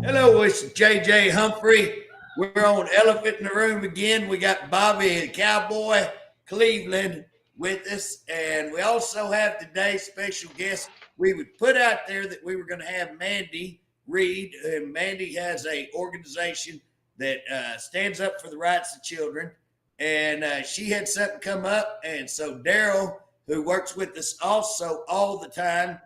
Hello, it's JJ Humphrey. We're on Elephant in the Room again. We got Bobby the Cowboy Cleveland with us, and we also have today's special guest. We would put out there that we were going to have Mandy Reed, and Mandy has a organization that stands up for the rights of children, and she had something come up, and so Daryl, who works with us also all the time,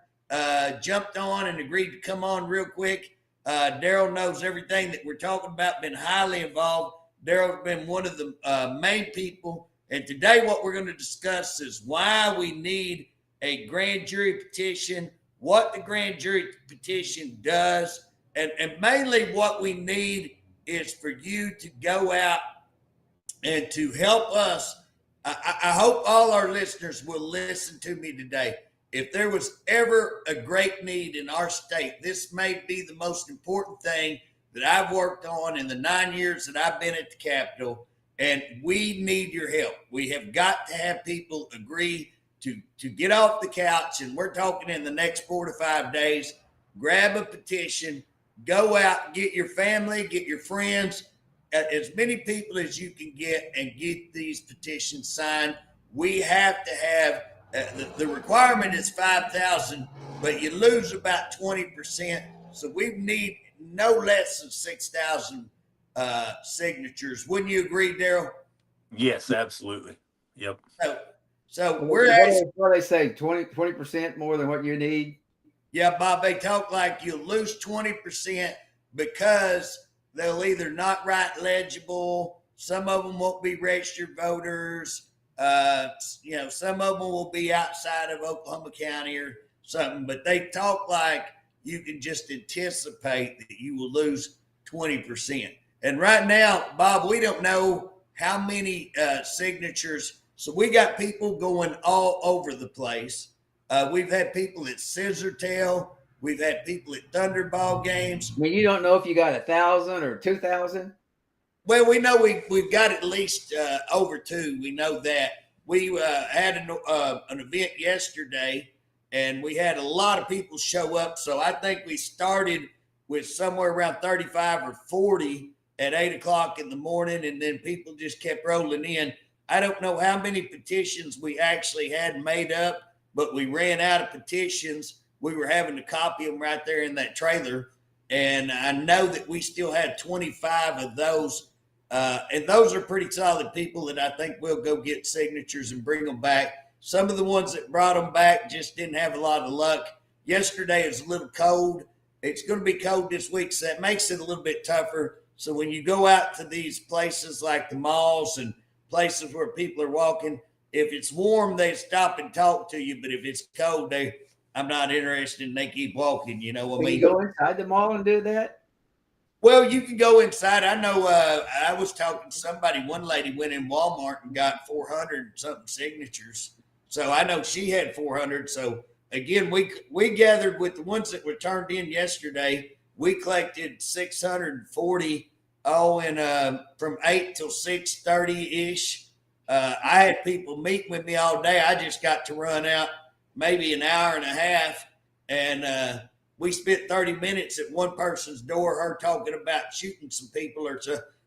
jumped on and agreed to come on real quick. Daryl knows everything that we're talking about, been highly involved. Daryl's been one of the main people. And today what we're going to discuss is why we need a grand jury petition, what the grand jury petition does, and mainly what we need is for you to go out and to help us. I hope all our listeners will listen to me today. If there was ever a great need in our state, this may be the most important thing that I've worked on in the 9 years that I've been at the Capitol, and we need your help. We have got to have people agree to get off the couch, and we're talking in the next 4 to 5 days. Grab a petition, go out, get your family, get your friends, as many people as you can get, and get these petitions signed. We have to have the requirement is 5,000, but you lose about 20%. So we need no less than 6,000 signatures. Wouldn't you agree, Daryl? Yes, absolutely. Yep. So we're asking. What do they say? 20% more than what you need? Yeah, Bob, they talk like you'll lose 20% because they'll either not write legible, some of them won't be registered voters. Some of them will be outside of Oklahoma County or something, but they talk like you can just anticipate that you will lose 20%. And right now, Bob, we don't know how many signatures. So we got people going all over the place. We've had people at Scissortail. We've had people at Thunderball games. I mean, you don't know if you got 1,000 or 2,000? Well, we know we've got at least over 2. We know that. We had an event yesterday, and we had a lot of people show up. So I think we started with somewhere around 35 or 40 at 8 o'clock in the morning, and then people just kept rolling in. I don't know how many petitions we actually had made up, but we ran out of petitions. We were having to copy them right there in that trailer, and I know that we still had 25 of those. And those are pretty solid people that I think we'll go get signatures and bring them back. Some of the ones that brought them back just didn't have a lot of luck. Yesterday is a little cold. It's going to be cold this week, so that makes it a little bit tougher. So when you go out to these places like the malls and places where people are walking, if it's warm, they stop and talk to you. But if it's cold, I'm not interested and they keep walking. You know what I mean? You go inside the mall and do that? Well, you can go inside. I know I was talking to somebody. One lady went in Walmart and got 400 something signatures. So I know she had 400. So again, we gathered with the ones that were turned in yesterday. We collected 640 all in from 8 till 6:30 ish. I had people meet with me all day. I just got to run out maybe an hour and a half, and we spent 30 minutes at one person's door, her talking about shooting some people or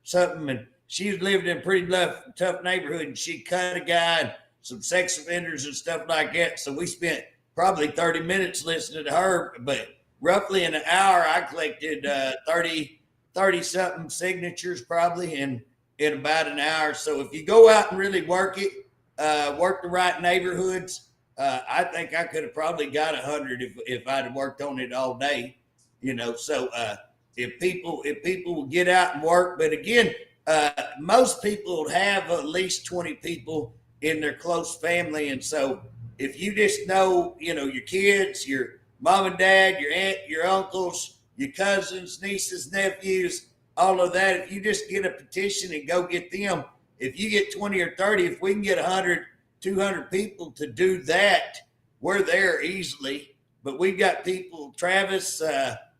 something. And she lived in a pretty tough neighborhood, and she cut a guy and some sex offenders and stuff like that. So we spent probably 30 minutes listening to her. But roughly in an hour, I collected 30 something signatures probably in about an hour. So if you go out and really work it, work the right neighborhoods, I think I could have probably got 100 if I'd have worked on it all day, So if people will get out and work, but again, most people will have at least 20 people in their close family, and so if you just know, your kids, your mom and dad, your aunt, your uncles, your cousins, nieces, nephews, all of that, if you just get a petition and go get them, if you get 20 or 30, if we can get 100, 200 people to do that, we're there easily. But we've got people, Travis,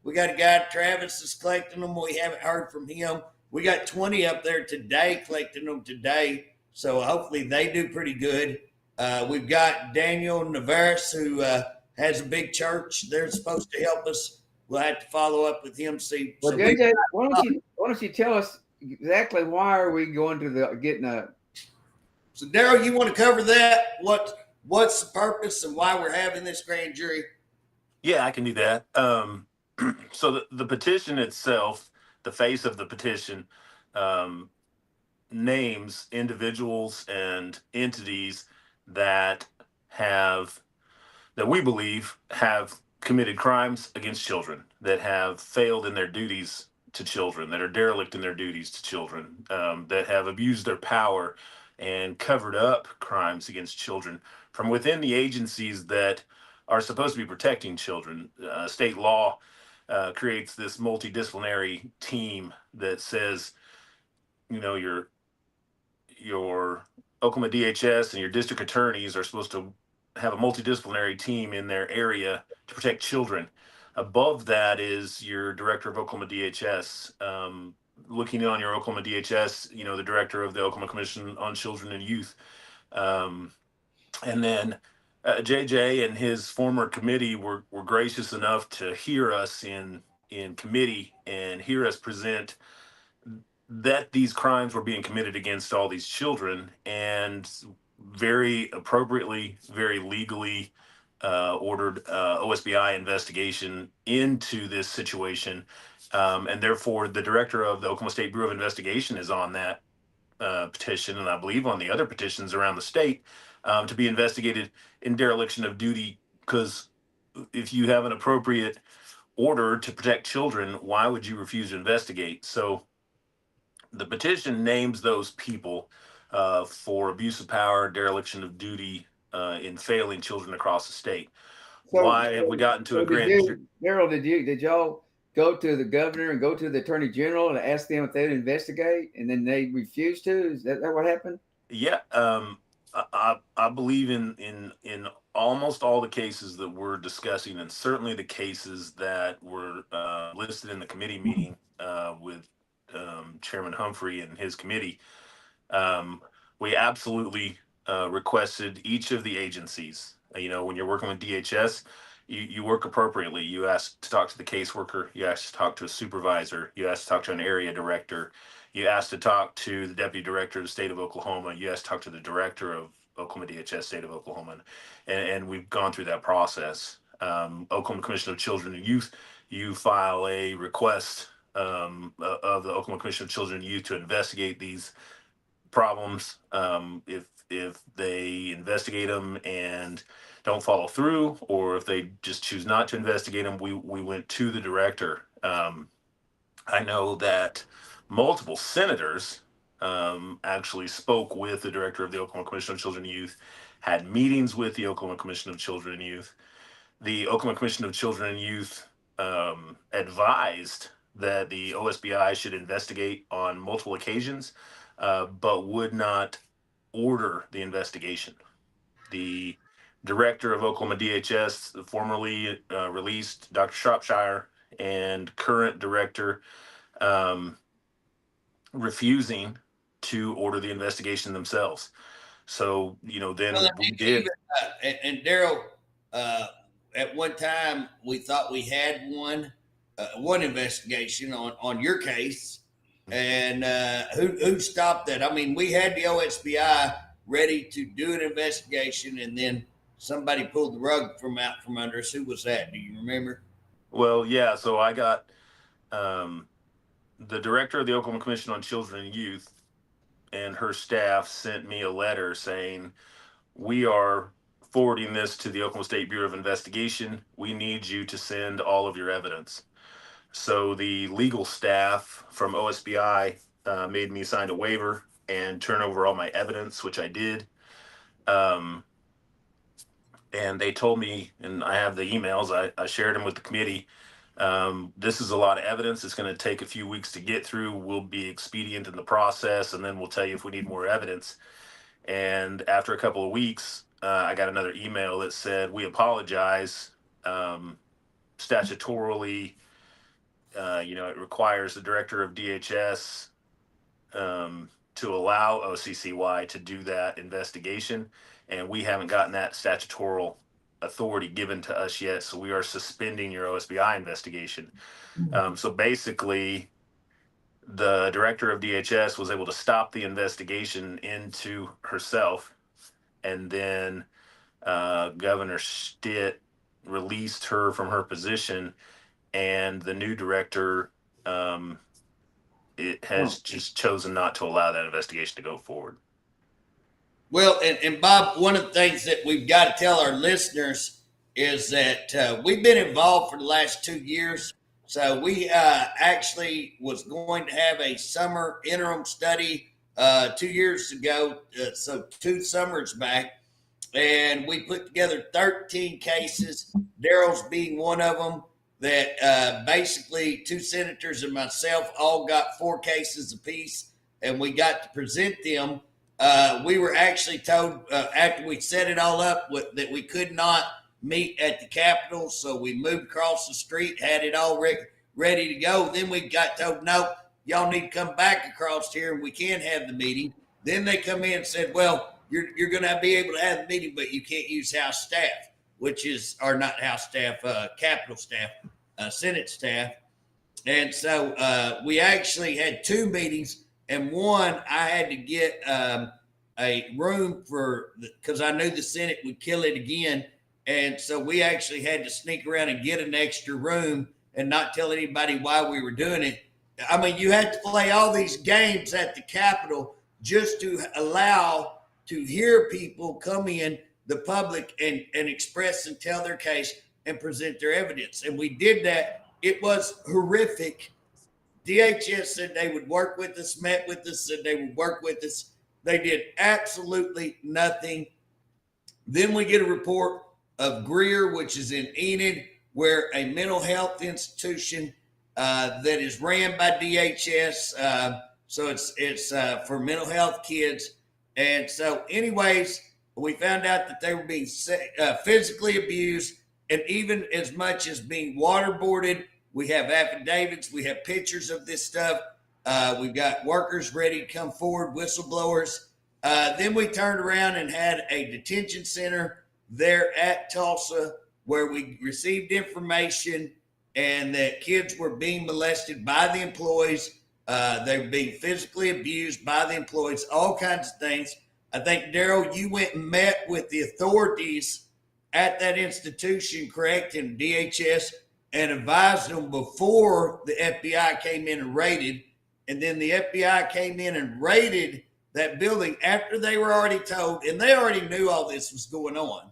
we got a guy, Travis, is collecting them. We haven't heard from him. We got 20 up there today, collecting them today. So hopefully they do pretty good. We've got Daniel Navarez, who has a big church. They're supposed to help us. We'll have to follow up with him. See. Well, So JJ, why don't you tell us exactly why are we going to getting a? So Daryl, you want to cover that? What's the purpose and why we're having this grand jury? Yeah, I can do that. So the petition itself, the face of the petition, um, names individuals and entities that have that we believe have committed crimes against children, that have failed in their duties to children, that are derelict in their duties to children, that have abused their power and covered up crimes against children from within the agencies that are supposed to be protecting children. State law creates this multidisciplinary team that says, you know, your Oklahoma DHS and your district attorneys are supposed to have a multidisciplinary team in their area to protect children. Above that is your director of Oklahoma DHS. Looking on your Oklahoma DHS, you know, the director of the Oklahoma Commission on Children and Youth. And then JJ and his former committee were gracious enough to hear us in committee and hear us present that these crimes were being committed against all these children, and very appropriately, very legally ordered OSBI investigation into this situation. And therefore, the director of the Oklahoma State Bureau of Investigation is on that petition, and I believe on the other petitions around the state, to be investigated in dereliction of duty. Because if you have an appropriate order to protect children, why would you refuse to investigate? So the petition names those people for abuse of power, dereliction of duty in failing children across the state. Why have we gotten to a grand jury? Daryl, did y'all go to the governor and go to the attorney general and ask them if they'd investigate, and then they refused to? Is that what happened? Yeah, I believe in almost all the cases that we're discussing, and certainly the cases that were listed in the committee meeting with Chairman Humphrey and his committee. We absolutely requested each of the agencies. You know, when you're working with DHS, you work appropriately. You ask to talk to the caseworker. You ask to talk to a supervisor. You ask to talk to an area director. You ask to talk to the deputy director of the state of Oklahoma. You ask to talk to the director of Oklahoma DHS state of Oklahoma. And we've gone through that process. Oklahoma Commission of Children and Youth, you file a request of the Oklahoma Commission of Children and Youth to investigate these problems. If they investigate them and don't follow through, or if they just choose not to investigate them, we went to the director. I know that multiple senators actually spoke with the director of the Oklahoma Commission of Children and Youth, had meetings with the Oklahoma Commission of Children and Youth. The Oklahoma Commission of Children and Youth advised that the OSBI should investigate on multiple occasions, but would not order the investigation. The director of Oklahoma DHS, formerly released, Dr. Shropshire, and current director refusing to order the investigation themselves. So, you know, then we did. And Daryl, at one time we thought we had one investigation on your case, and who stopped that? I mean, we had the OSBI ready to do an investigation, and then somebody pulled the rug from under us. Who was that? Do you remember? Well, yeah. So I got the director of the Oklahoma Commission on Children and Youth and her staff sent me a letter saying, we are forwarding this to the Oklahoma State Bureau of Investigation. We need you to send all of your evidence. So the legal staff from OSBI made me sign a waiver and turn over all my evidence, which I did. And they told me, and I have the emails, I shared them with the committee. This is a lot of evidence. It's going to take a few weeks to get through. We'll be expedient in the process, and then we'll tell you if we need more evidence. And after a couple of weeks, I got another email that said, we apologize. Statutorily, you know, it requires the director of DHS to allow OCCY to do that investigation, and we haven't gotten that statutory authority given to us yet. So we are suspending your OSBI investigation. So basically, the director of DHS was able to stop the investigation into herself, and then Governor Stitt released her from her position, and the new director it has just chosen not to allow that investigation to go forward. Well, and Bob, one of the things that we've got to tell our listeners is that we've been involved for the last 2 years. So we actually was going to have a summer interim study 2 years ago, so 2 summers back, and we put together 13 cases, Daryl's being one of them, that basically 2 senators and myself all got 4 cases apiece, and we got to present them. We were actually told after we set it all up that we could not meet at the Capitol, so we moved across the street, had it all ready to go. Then we got told, no, y'all need to come back across here and we can have the meeting. Then they come in and said, well, you're going to be able to have the meeting, but you can't use House staff, or not House staff, Capitol staff, Senate staff. And so we actually had 2 meetings, and one I had to get a room because I knew the Senate would kill it again. And so we actually had to sneak around and get an extra room and not tell anybody why we were doing it. I mean, you had to play all these games at the Capitol just to allow to hear people come in, the public, and express and tell their case and present their evidence. And we did that. It was horrific. DHS said they would work with us, met with us, said they would work with us. They did absolutely nothing. Then we get a report of Greer, which is in Enid, where a mental health institution that is ran by DHS. So it's for mental health kids. And so anyways, we found out that they were being physically abused, and even as much as being waterboarded. We have affidavits. We have pictures of this stuff. We've got workers ready to come forward, whistleblowers. Then we turned around and had a detention center there at Tulsa where we received information and that kids were being molested by the employees. They were being physically abused by the employees, all kinds of things. I think, Daryl, you went and met with the authorities at that institution, correct, in DHS, and advised them before the FBI came in and raided. And then the FBI came in and raided that building after they were already told, and they already knew all this was going on.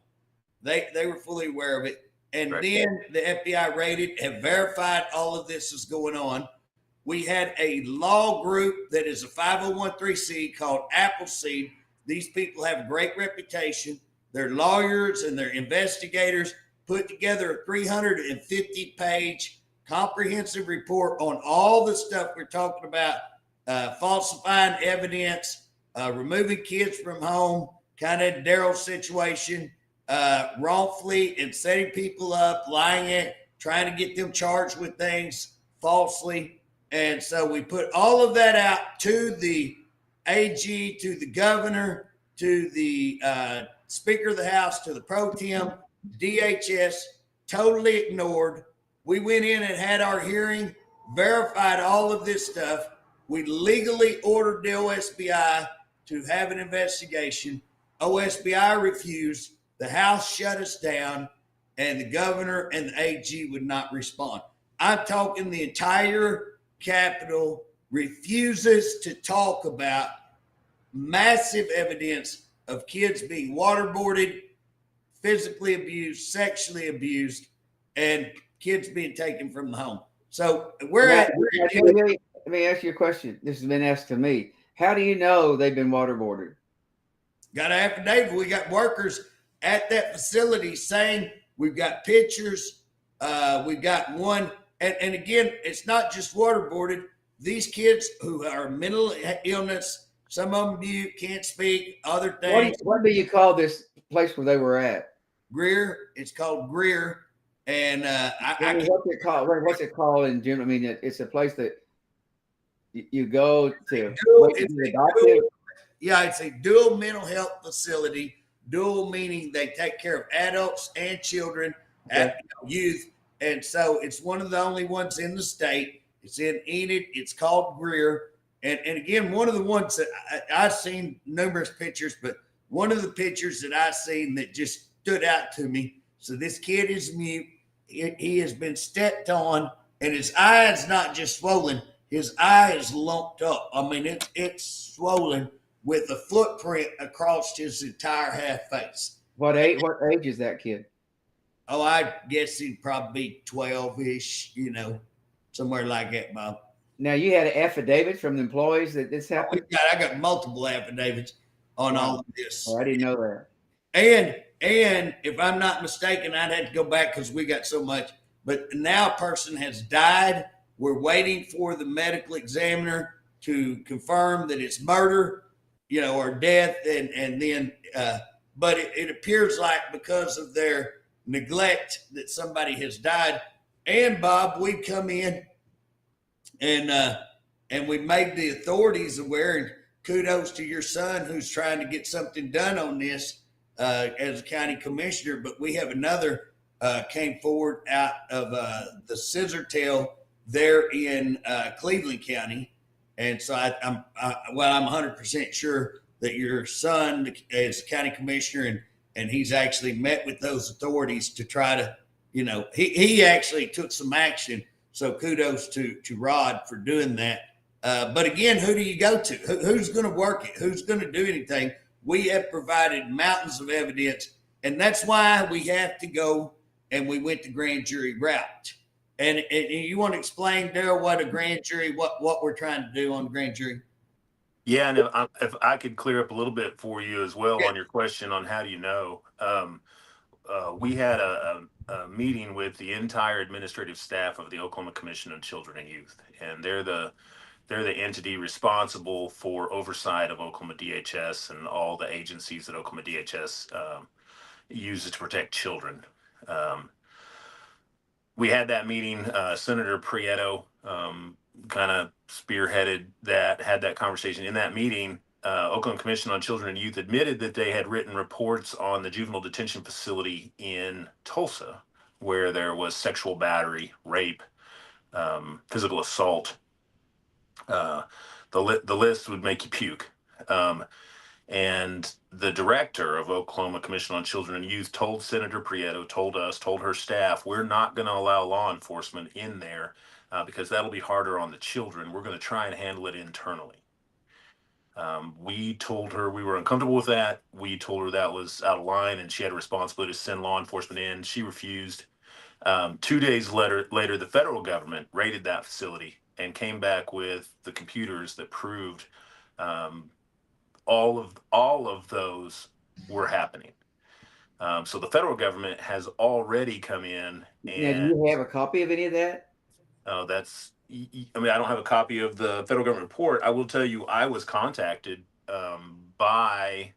They were fully aware of it. And Right. Then the FBI raided and verified all of this was going on. We had a law group that is a 501(c) called Appleseed. These people have a great reputation. They're lawyers and they're investigators, put together a 350-page comprehensive report on all the stuff we're talking about, falsifying evidence, removing kids from home, kind of Daryl's situation, wrongfully and setting people up, lying it, trying to get them charged with things falsely. And so we put all of that out to the AG, to the governor, to the Speaker of the House, to the pro tem. DHS totally ignored. We went in and had our hearing, verified all of this stuff. We legally ordered the OSBI to have an investigation. OSBI refused. The House shut us down, and the governor and the AG would not respond. I'm talking the entire Capitol refuses to talk about massive evidence of kids being waterboarded, physically abused, sexually abused, and kids being taken from the home. So let me ask you a question. This has been asked to me. How do you know they've been waterboarded? Got an affidavit. We got workers at that facility saying we've got pictures. We've got one. And again, it's not just waterboarded. These kids who are mental illness, some of them can't speak, other things. What do you call this place where they were at? Greer. It's called Greer. And what's it called? What's it called in general? I mean, it's a place that You go to Dual, wait to it's be a adopted. dual, yeah, it's a dual mental health facility. Dual meaning they take care of adults and children, Okay. youth, and so it's one of the only ones in the state. It's in Enid. It's called Greer, and again, one of the ones that I've seen numerous pictures, but one of the pictures that I seen that just stood out to me. So this kid is mute. He has been stepped on, and his eye is not just swollen. His eye is lumped up. I mean, it's swollen with a footprint across his entire half face. What age? What age is that kid? Oh, I guess he'd probably be 12-ish, somewhere like that, Bob. Now you had an affidavit from the employees that this happened. I got multiple affidavits on all of this. Oh, I didn't know that. And if I'm not mistaken, I'd have to go back because we got so much. But now a person has died. We're waiting for the medical examiner to confirm that it's murder, or death, and then. But it appears like because of their neglect that somebody has died. And Bob, we come in and we made the authorities aware. And kudos to your son who's trying to get something done on this as a county commissioner. But we have another came forward out of the Scissor Tail there in Cleveland County, and so I'm 100% sure that your son is county commissioner, and he's actually met with those authorities to try to, he actually took some action. So kudos to Rod for doing that. But again, who do you go to? Who's going to work it? Who's going to do anything? We have provided mountains of evidence, and that's why we have to go. And we went the grand jury route. And you want to explain, Daryl, what a grand jury, what we're trying to do on the grand jury? Yeah, and if I could clear up a little bit for you as well Yeah. on your question on how do you know, we had a meeting with the entire administrative staff of the Oklahoma Commission on Children and Youth, and they're the entity responsible for oversight of Oklahoma DHS and all the agencies that Oklahoma DHS uses to protect children. We had that meeting. Senator Prieto kind of spearheaded that, had that conversation. In that meeting, Oklahoma Commission on Children and Youth admitted that they had written reports on the juvenile detention facility in Tulsa, where there was sexual battery, rape, physical assault. The list would make you puke. And the director of Oklahoma Commission on Children and Youth told Senator Prieto, told us, told her staff, we're not going to allow law enforcement in there because that'll be harder on the children. We're going to try and handle it internally. We told her we were uncomfortable with that. We told her that was out of line and she had a responsibility to send law enforcement in. She refused. 2 days later, the federal government raided that facility and came back with the computers that proved all of those were happening. So the federal government has already come in and. Now, do you have a copy of any of that? I mean, I don't have a copy of the federal government report. I will tell you, I was contacted by.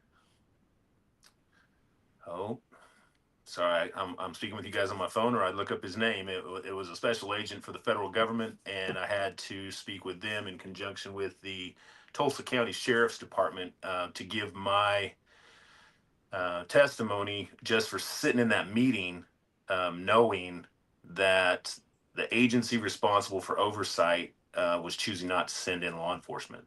Oh, sorry, I'm speaking with you guys on my phone, or I'd look up his name. It was a special agent for the federal government, and I had to speak with them in conjunction with the Tulsa County Sheriff's Department to give my testimony just for sitting in that meeting, knowing that the agency responsible for oversight was choosing not to send in law enforcement.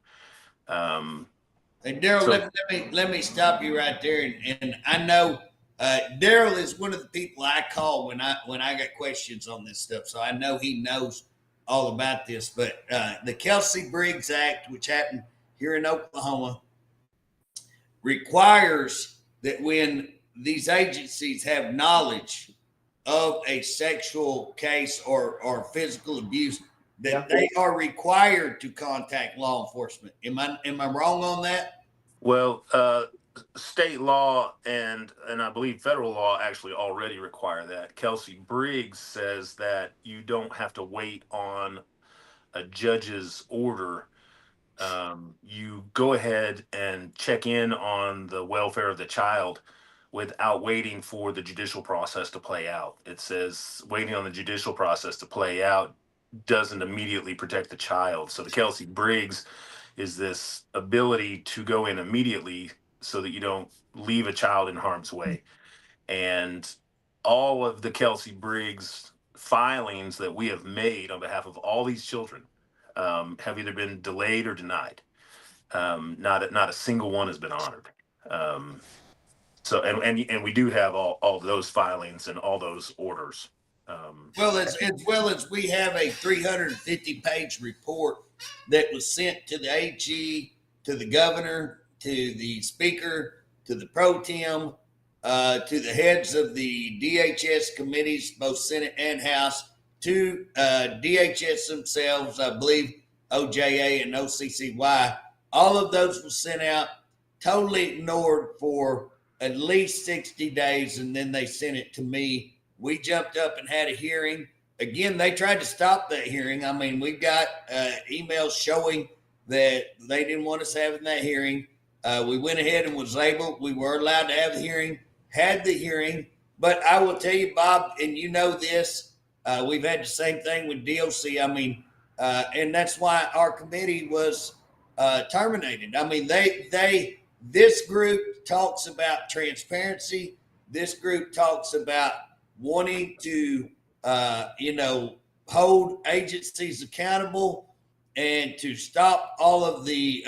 Hey, Daryl, So- let me stop you right there. And I know Daryl is one of the people I call when I got questions on this stuff. So I know he knows all about this. But the Kelsey Briggs Act, which happened here in Oklahoma, requires that when these agencies have knowledge of a sexual case or physical abuse, that they are required to contact law enforcement. Am I wrong on that? Well, state law and I believe federal law actually already require that. Kelsey Briggs says that you don't have to wait on a judge's order. You go ahead and check in on the welfare of the child without waiting for the judicial process to play out. It says waiting on the judicial process to play out doesn't immediately protect the child. So the Kelsey Briggs is this ability to go in immediately so that you don't leave a child in harm's way. And all of the Kelsey Briggs filings that we have made on behalf of all these children have either been delayed or denied. Not a single one has been honored. So and we do have all those filings and all those orders. Well, as well as we have a 350-page report that was sent to the AG, to the governor, to the speaker, to the pro tem, to the heads of the DHS committees, both Senate and House, to DHS themselves, I believe OJA and OCCY. All of those were sent out, totally ignored for at least 60 days, and then they sent it to me. We jumped up and had a hearing. Again, they tried to stop that hearing. I mean, we got emails showing that they didn't want us having that hearing. We went ahead and we were allowed to have the hearing, had the hearing. But I will tell you, Bob, and you know this, we've had the same thing with DOC. I mean, and that's why our committee was terminated. I mean, this group talks about transparency. This group talks about wanting to, hold agencies accountable and to stop all of the,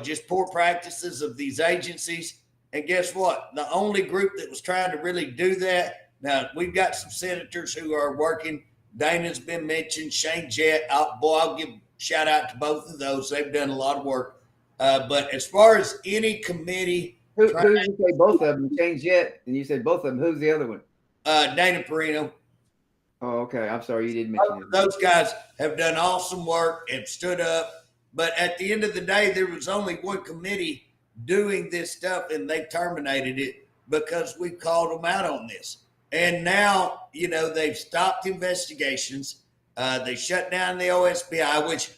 just poor practices of these agencies. And guess what? The only group that was trying to really do that, now we've got some senators who are working. Dana's been mentioned, Shane Jett. I'll give shout out to both of those. They've done a lot of work. But as far as any committee, who did you say both of them? Shane Jett, and you said both of them. Who's the other one? Dana Perino. Oh, okay. I'm sorry, you didn't mention it. Those guys have done awesome work and stood up. But at the end of the day, there was only one committee doing this stuff, and they terminated it because we called them out on this. And now, they've stopped investigations. They shut down the OSBI, which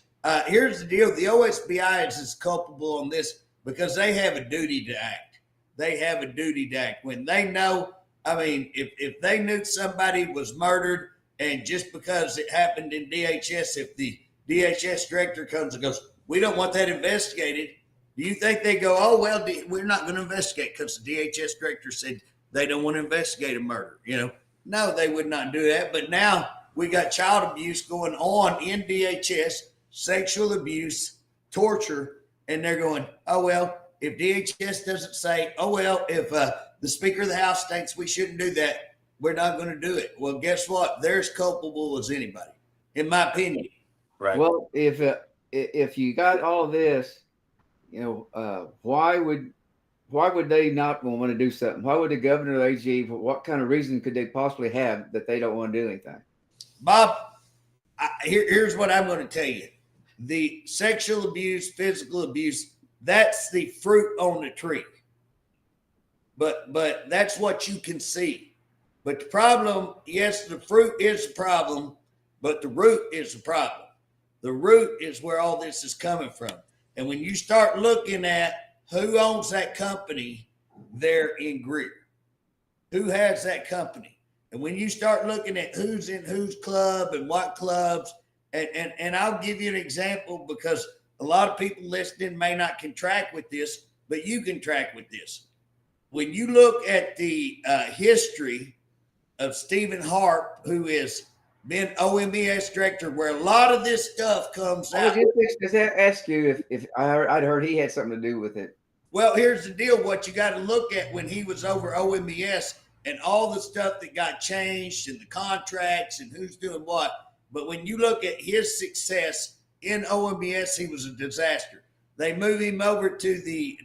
here's the deal. The OSBI is as culpable on this because they have a duty to act. They have a duty to act. When they know, I mean, if they knew somebody was murdered and just because it happened in DHS, if the DHS director comes and goes, we don't want that investigated, do you think they go, oh, well, we're not going to investigate because the DHS director said they don't want to investigate a murder? No, they would not do that. But now we got child abuse going on in DHS, sexual abuse, torture, and they're going, oh, well, if DHS doesn't say, oh, well, if the Speaker of the House thinks we shouldn't do that, we're not going to do it. Well, guess what? They're as culpable as anybody, in my opinion. Right. Well, if you got all of this, why would they not want to do something? Why would the governor or the AG? What kind of reason could they possibly have that they don't want to do anything? Bob, here's what I'm going to tell you. The sexual abuse, physical abuse, that's the fruit on the tree. But that's what you can see. But the problem, yes, the fruit is the problem, but the root is the problem. The root is where all this is coming from. And when you start looking at who owns that company, they're in Greer. Who has that company? And when you start looking at who's in whose club and what clubs, and I'll give you an example because a lot of people listening may not can track with this, but you can track with this. When you look at the history of Stephen Harp, who has been OMBS director, where a lot of this stuff comes out. I was just ask you if I'd heard he had something to do with it. Well, here's the deal. What you got to look at when he was over OMBS and all the stuff that got changed and the contracts and who's doing what. But when you look at his success in OMBS, he was a disaster. They move him over to the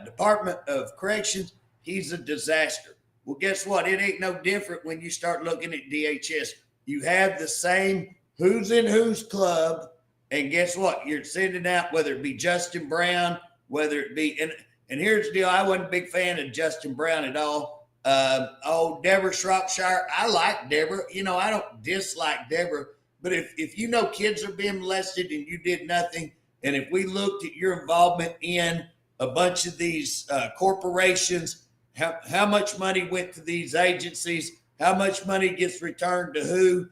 Department of Corrections. He's a disaster. Well, guess what? It ain't no different when you start looking at DHS. You have the same who's in whose club. And guess what? You're sending out, whether it be Justin Brown, whether it be, and here's the deal. I wasn't a big fan of Justin Brown at all. Deborah Shropshire. I like Deborah. I don't dislike Deborah. But if kids are being molested and you did nothing, and if we looked at your involvement in a bunch of these corporations, how much money went to these agencies, how much money gets returned to who,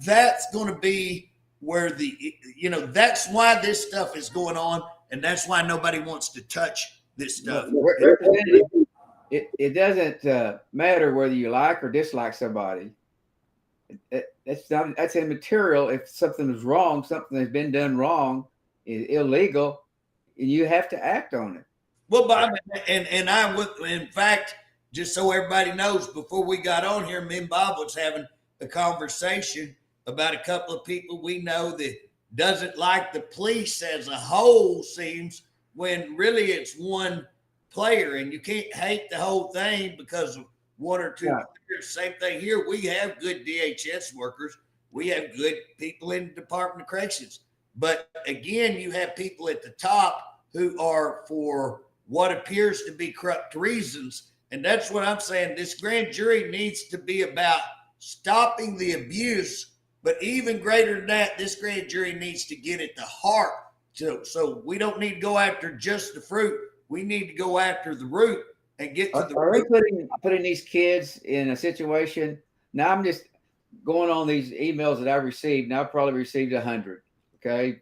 That's going to be where that's why this stuff is going on, and that's why nobody wants to touch this stuff. Representative, it doesn't matter whether you like or dislike somebody. That's immaterial. If something is wrong, something has been done wrong, is illegal, and you have to act on it. Well, Bob, and I would, in fact, just so everybody knows, before we got on here, me and Bob was having a conversation about a couple of people we know that doesn't like the police as a whole, seems, when really it's one player, and you can't hate the whole thing because of one or two players. Same thing here. We have good DHS workers. We have good people in the Department of Corrections. But again, you have people at the top who are for what appears to be corrupt reasons. And that's what I'm saying. This grand jury needs to be about stopping the abuse. But even greater than that, this grand jury needs to get at the heart. So we don't need to go after just the fruit. We need to go after the root and get to the root. Are they putting these kids in a situation? Now I'm just going on these emails that I've received. Now I've probably received 100. Okay,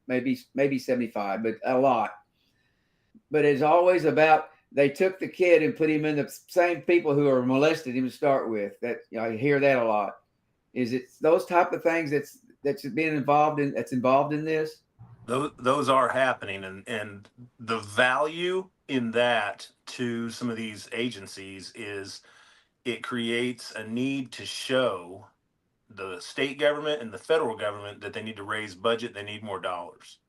maybe 75, but a lot. But it's always about they took the kid and put him in the same people who are molested him to start with. That I hear that a lot. Is it those type of things that's being involved in this? Those are happening, and the value in that to some of these agencies is it creates a need to show the state government and the federal government that they need to raise budget, they need more dollars.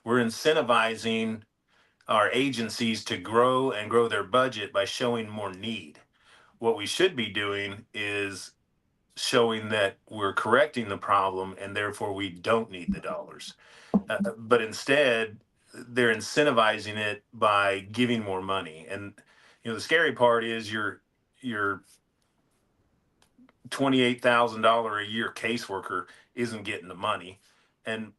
We're incentivizing our agencies to grow and grow their budget by showing more need. What we should be doing is showing that we're correcting the problem and therefore we don't need the dollars. But instead, they're incentivizing it by giving more money. And the scary part is your $28,000 a year caseworker isn't getting the money, and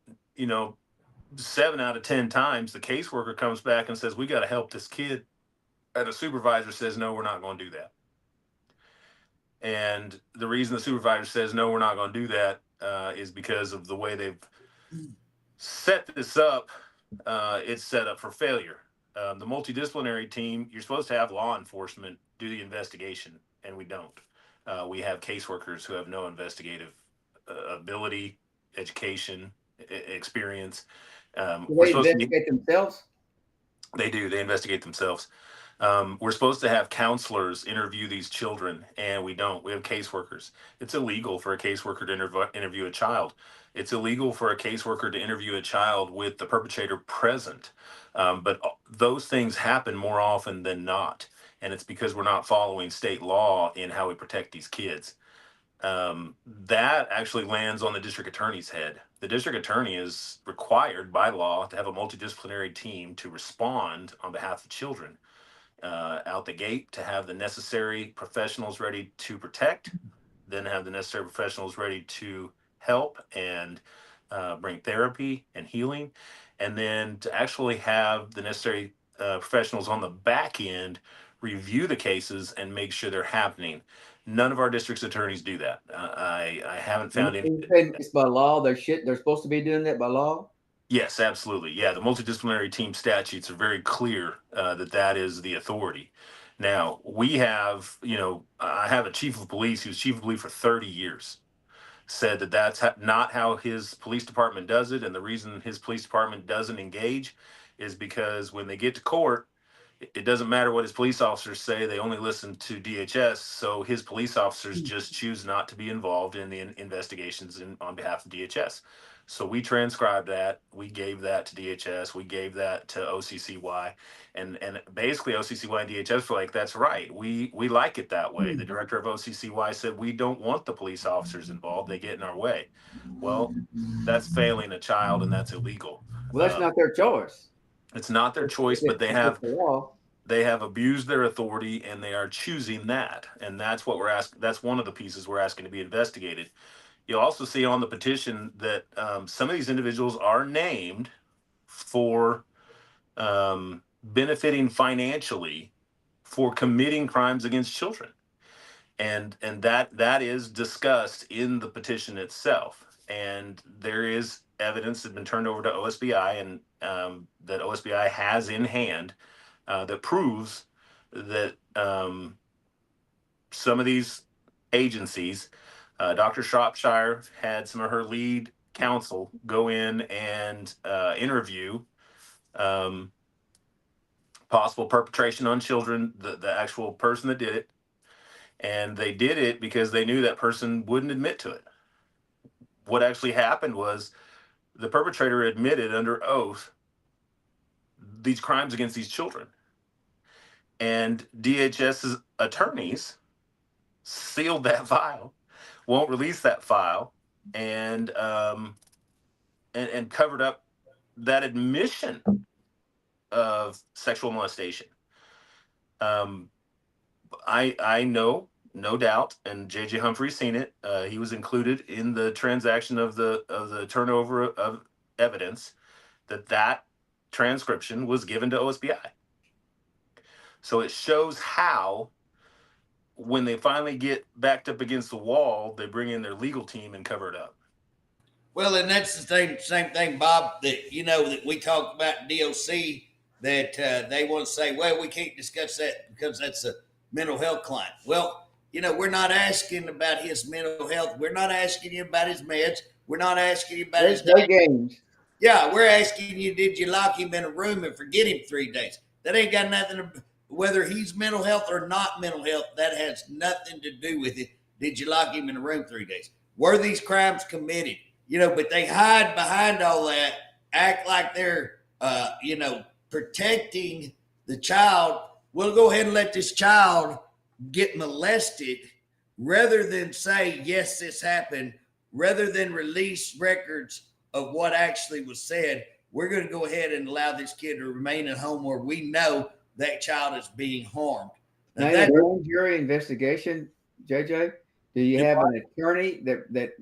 7 out of 10 times the caseworker comes back and says we got to help this kid, and the supervisor says no, we're not going to do that. And the reason the supervisor says no, we're not going to do that is because of the way they've set this up. It's set up for failure. The multidisciplinary team, you're supposed to have law enforcement do the investigation, and we don't. We have caseworkers who have no investigative ability, education, experience. Do they investigate themselves? They do. They investigate themselves. We're supposed to have counselors interview these children, and we don't. We have caseworkers. It's illegal for a caseworker to interview a child. It's illegal for a caseworker to interview a child with the perpetrator present. But those things happen more often than not. And it's because we're not following state law in how we protect these kids. That actually lands on the district attorney's head. The district attorney is required by law to have a multidisciplinary team to respond on behalf of children. Out the gate, to have the necessary professionals ready to protect, then have the necessary professionals ready to help and bring therapy and healing, and then to actually have the necessary professionals on the back end review the cases and make sure they're happening. None of our district's attorneys do that. I haven't found any. It's by law. They're supposed to be doing that by law. Yes, absolutely. Yeah, the multidisciplinary team statutes are very clear that is the authority. Now, we have, I have a chief of police who's chief of police for 30 years, said that that's not how his police department does it. And the reason his police department doesn't engage is because when they get to court, it doesn't matter what his police officers say. They only listen to DHS. So his police officers just choose not to be involved in the investigations on behalf of DHS. So we transcribed that. We gave that to DHS. We gave that to OCCY. And basically OCCY and DHS were like, that's right. We like it that way. The director of OCCY said, we don't want the police officers involved. They get in our way. Well, that's failing a child, and that's illegal. Well, that's not their choice. It's not their choice, but they have abused their authority, and they are choosing that. And that's what we're asking. That's one of the pieces we're asking to be investigated. You'll also see on the petition that some of these individuals are named for benefiting financially for committing crimes against children. and that is discussed in the petition itself. And there is evidence that's been turned over to OSBI, and that OSBI has in hand, that proves that some of these agencies, Dr. Shropshire had some of her lead counsel go in and interview possible perpetration on children, the actual person that did it. And they did it because they knew that person wouldn't admit to it. What actually happened was the perpetrator admitted under oath these crimes against these children. And DHS's attorneys sealed that file, won't release that file, and covered up that admission of sexual molestation. I know, no doubt, and JJ Humphrey's seen it. He was included in the transaction of the turnover of evidence, that transcription was given to OSBI. So it shows how, when they finally get backed up against the wall, they bring in their legal team and cover it up. Well, and that's the same thing, Bob, that, that we talk about DOC, that they want to say, well, we can't discuss that because that's a mental health client. Well, we're not asking about his mental health. We're not asking you about his meds. We're not asking you about his games. Yeah, we're asking you, did you lock him in a room and forget him 3 days? That ain't got nothing to, whether he's mental health or not mental health, that has nothing to do with it. Did you lock him in a room 3 days? Were these crimes committed? But they hide behind all that, act like they're, protecting the child. We'll go ahead and let this child get molested rather than say, yes, this happened, rather than release records of what actually was said. We're going to go ahead and allow this kid to remain at home where we know that child is being harmed. Now, that grand jury investigation, JJ, do you have an attorney that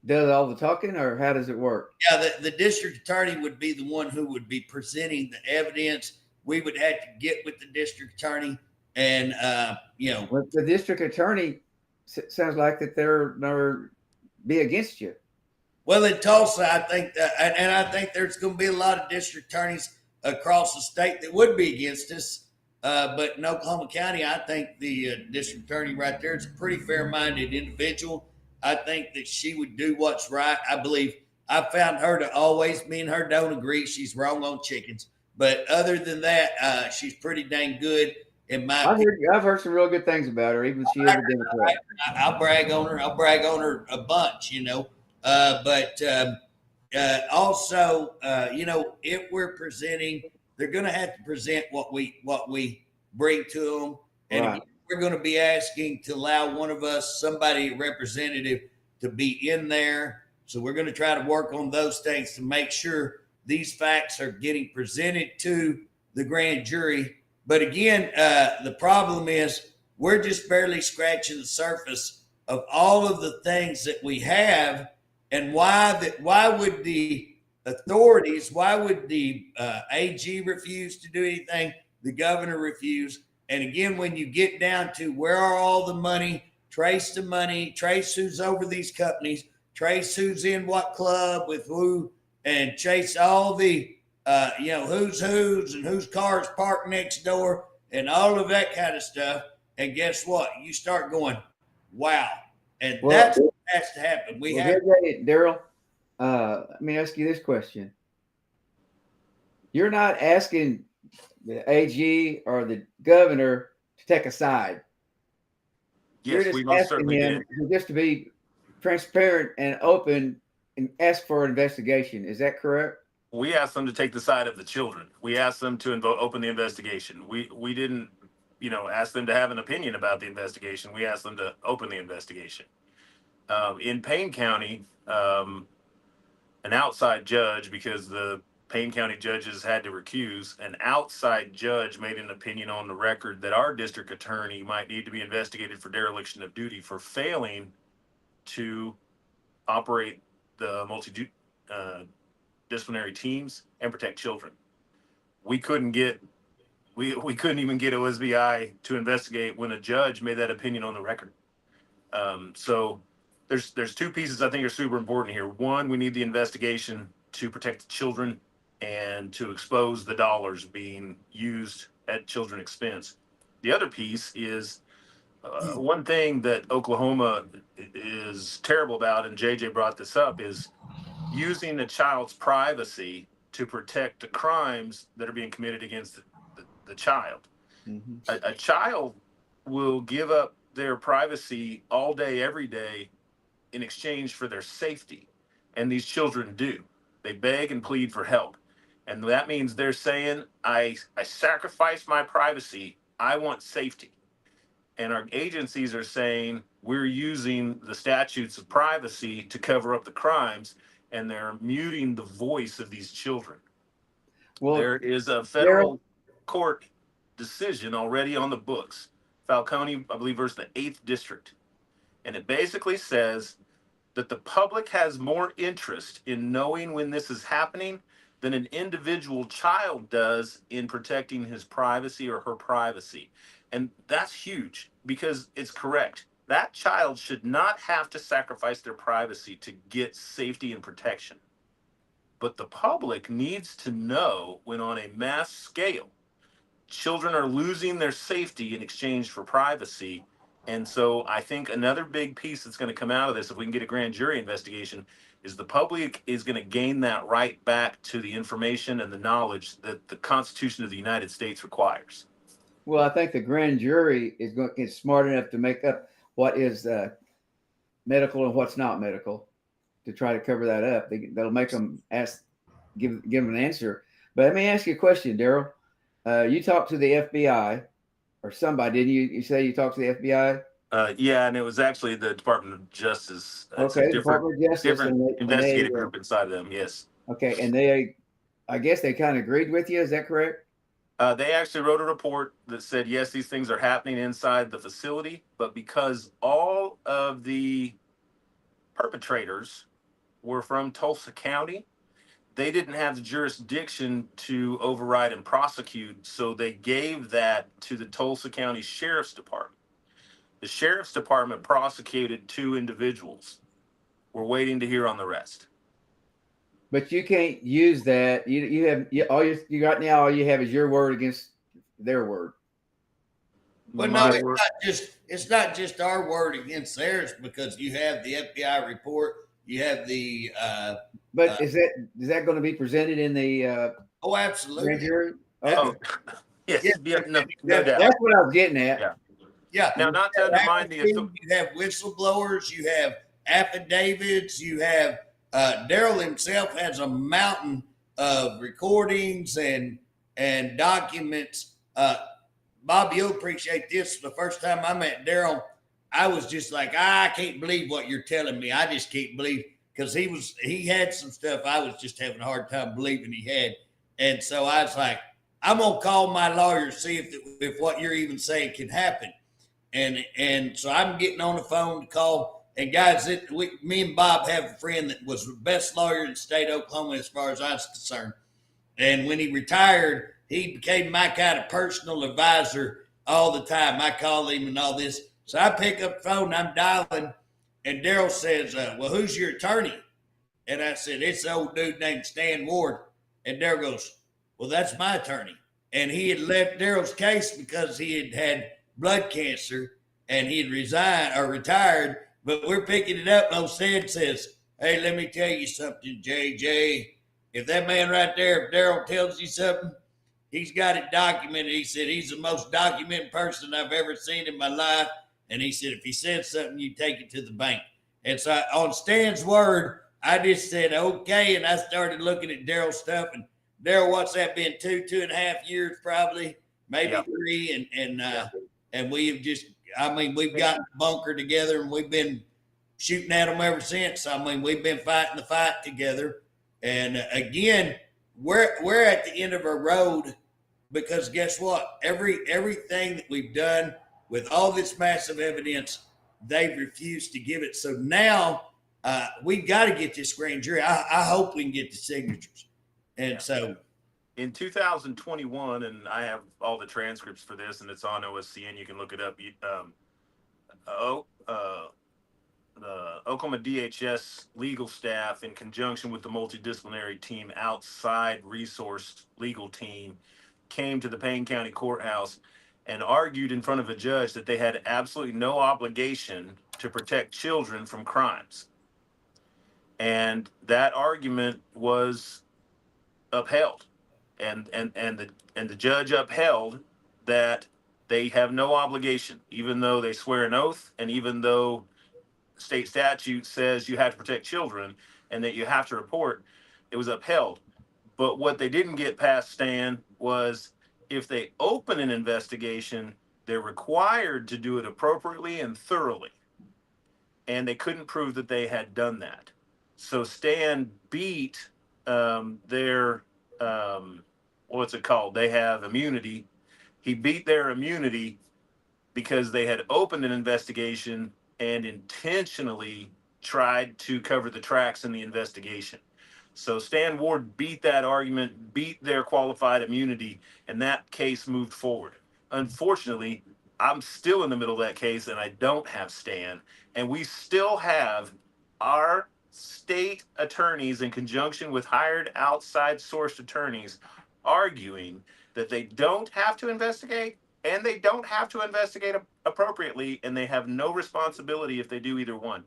does all the talking, or how does it work? Yeah, the district attorney would be the one who would be presenting the evidence. We would have to get with the district attorney, and well, the district attorney sounds like that they're be against you. Well, in Tulsa, I think that, and I think there's going to be a lot of district attorneys across the state that would be against us. But in Oklahoma County, I think the district attorney right there is a pretty fair-minded individual. I think that she would do what's right. I believe I found her to always, me and her don't agree. She's wrong on chickens. But other than that, she's pretty dang good in my opinion. I've heard some real good things about her, even if she is a Democrat. I'll brag on her. I'll brag on her a bunch, But also, if we're presenting, they're going to have to present what we bring to them. And right. We're going to be asking to allow one of us, somebody, a representative, to be in there. So we're going to try to work on those things to make sure these facts are getting presented to the grand jury. But again, the problem is we're just barely scratching the surface of all of the things that we have. And why would the authorities, why would the AG refuse to do anything? The governor refuse. And again, when you get down to where are all the money, trace the money, trace who's over these companies, trace who's in what club with who, and chase all the, who's and whose cars parked next door and all of that kind of stuff. And guess what? You start going, wow. And that's what has to happen. Daryl, let me ask you this question. You're not asking the AG or the governor to take a side. Yes, we most certainly did. Just to be transparent and open and ask for an investigation. Is that correct? We asked them to take the side of the children. We asked them to open the investigation. We didn't, ask them to have an opinion about the investigation. We asked them to open the investigation. In Payne County, an outside judge, because the Payne County judges had to recuse, an outside judge made an opinion on the record that our district attorney might need to be investigated for dereliction of duty for failing to operate the multidisciplinary teams and protect children. We couldn't even get OSBI to investigate when a judge made that opinion on the record. So there's two pieces I think are super important here. One, we need the investigation to protect the children and to expose the dollars being used at children's expense. The other piece is one thing that Oklahoma is terrible about, and JJ brought this up, is using a child's privacy to protect the crimes that are being committed against the child. Mhm. A child will give up their privacy all day, every day in exchange for their safety. And these children do. They beg and plead for help. And that means they're saying, I sacrifice my privacy. I want safety. And our agencies are saying we're using the statutes of privacy to cover up the crimes, and they're muting the voice of these children. Well, There is a Daryl, federal court decision already on the books, Falcone, I believe, versus the 8th District. And it basically says that the public has more interest in knowing when this is happening than an individual child does in protecting his privacy or her privacy. And that's huge because it's correct. That child should not have to sacrifice their privacy to get safety and protection. But the public needs to know when, on a mass scale, children are losing their safety in exchange for privacy. And so I think another big piece that's going to come out of this, if we can get a grand jury investigation, is the public is going to gain that right back to the information and the knowledge that the Constitution of the United States requires. well, I think the grand jury is going to get smart enough to make up what is medical and what's not medical to try to cover that up. They'll make them give them an answer. But let me ask you a question, Daryl. You talked to the FBI or somebody, didn't you? You say you talked to the FBI? Yeah, and it was actually the Department of Justice. It's Okay, a Department of Justice, different investigative group inside of them. Yes. Okay, and I guess they kind of agreed with you. Is that correct? They actually wrote a report that said, yes, these things are happening inside the facility, but because all of the perpetrators were from Tulsa County, they didn't have the jurisdiction to override and prosecute. So they gave that to the Tulsa County Sheriff's Department. The Sheriff's Department prosecuted 2 individuals. We're waiting to hear on the rest. But you can't use that. You have all you got now. All you have is your word against their word. Well, no, it's not just our word against theirs because you have the FBI report, you have the. But is that going to be presented in the Oh, absolutely. grand jury? Oh, yes, Yeah, no doubt. That's what I was getting at. Yeah. Yeah. Now, not to undermine you have whistleblowers, you have affidavits, you have Daryl himself has a mountain of recordings and documents. Bob, you'll appreciate this. The first time I met Daryl, I was just like, I can't believe what you're telling me. I just can't believe because he had some stuff I was just having a hard time believing he had. And so I was like, I'm gonna call my lawyer, see if what you're even saying can happen. And so I'm getting on the phone to call. And guys, me and Bob have a friend that was the best lawyer in the state of Oklahoma as far as I was concerned. And when he retired, he became my kind of personal advisor all the time. I call him and all this. So I pick up the phone, I'm dialing, and Daryl says, well, who's your attorney? And I said, it's an old dude named Stan Ward. And Daryl goes, well, that's my attorney. And he had left Daryl's case because he had blood cancer and he had resigned or retired. But we're picking it up. And old Stan says, hey, let me tell you something, JJ. If that man right there, if Daryl tells you something, he's got it documented. He said he's the most documented person I've ever seen in my life. And he said, if he says something, you take it to the bank. And so on Stan's word, I just said, okay. And I started looking at Daryl's stuff. And Daryl, what's that been? 2.5 years, probably, maybe 3. And we have just, we've gotten the bunker together and we've been shooting at them ever since. We've been fighting the fight together. And again, we're at the end of our road because guess what? Everything that we've done with all this massive evidence, they've refused to give it. So now we've got to get this grand jury. I hope we can get the signatures. And so in 2021, and I have all the transcripts for this, and it's on OSCN. You can look it up. Oklahoma DHS legal staff, in conjunction with the multidisciplinary team outside resourced legal team, came to the Payne County Courthouse and argued in front of a judge that they had absolutely no obligation to protect children from crimes. And that argument was upheld. And the judge upheld that they have no obligation, even though they swear an oath, and even though state statute says you have to protect children and that you have to report. It was upheld. But what they didn't get past, Stan, was if they open an investigation, they're required to do it appropriately and thoroughly. And they couldn't prove that they had done that. So Stan beat their, what's it called? They have immunity. He beat their immunity because they had opened an investigation and intentionally tried to cover the tracks in the investigation. So Stan Ward beat that argument, beat their qualified immunity, and that case moved forward. Unfortunately, I'm still in the middle of that case, and I don't have Stan, and we still have our state attorneys, in conjunction with hired outside sourced attorneys, arguing that they don't have to investigate, and they don't have to investigate appropriately, and they have no responsibility if they do either one.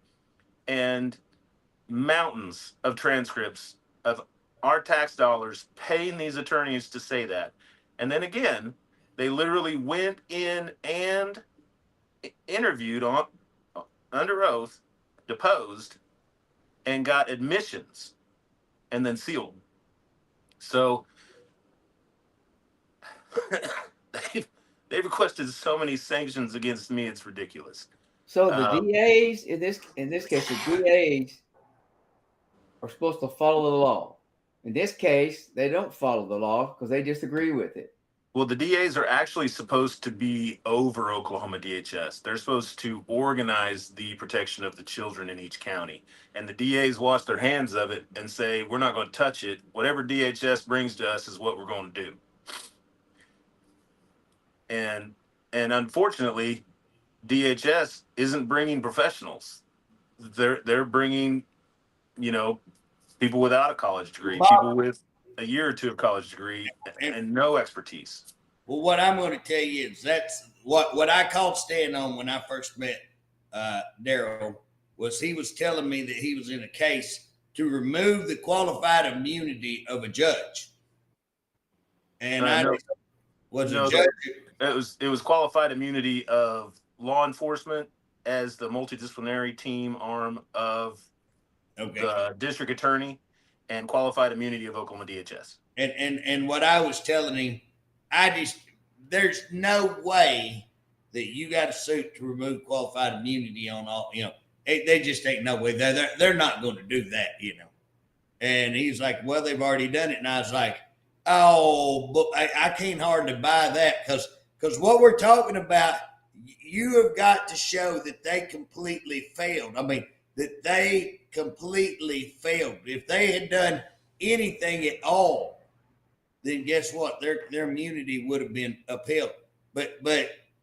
And mountains of transcripts of our tax dollars paying these attorneys to say that. And then again, they literally went in and interviewed on under oath, deposed, and got admissions, and then sealed. So they've requested so many sanctions against me, it's ridiculous. So the DAs in this case, the DAs are supposed to follow the law. In this case, they don't follow the law because they disagree with it. Well, the DAs are actually supposed to be over Oklahoma DHS. They're supposed to organize the protection of the children in each county. And the DAs wash their hands of it and say, we're not going to touch it. Whatever DHS brings to us is what we're going to do. And unfortunately, DHS isn't bringing professionals. They're bringing, people without a college degree, people with a year or two of college degree and no expertise. Well, what I'm going to tell you is that's what I called Stan on when I first met Daryl. Was he was telling me that he was in a case to remove the qualified immunity of a judge, and I was a judge. It was qualified immunity of law enforcement as the multidisciplinary team arm of the district attorney, and qualified immunity of Oklahoma DHS. And what I was telling him, there's no way that you got a suit to remove qualified immunity on all, they just ain't no way. They're not going to do that, And he's like, well, they've already done it. And I was like, oh, but I can't hardly buy that because what we're talking about, you have got to show that they completely failed. I mean, that they completely failed. If they had done anything at all, then guess what? Their immunity would have been upheld. But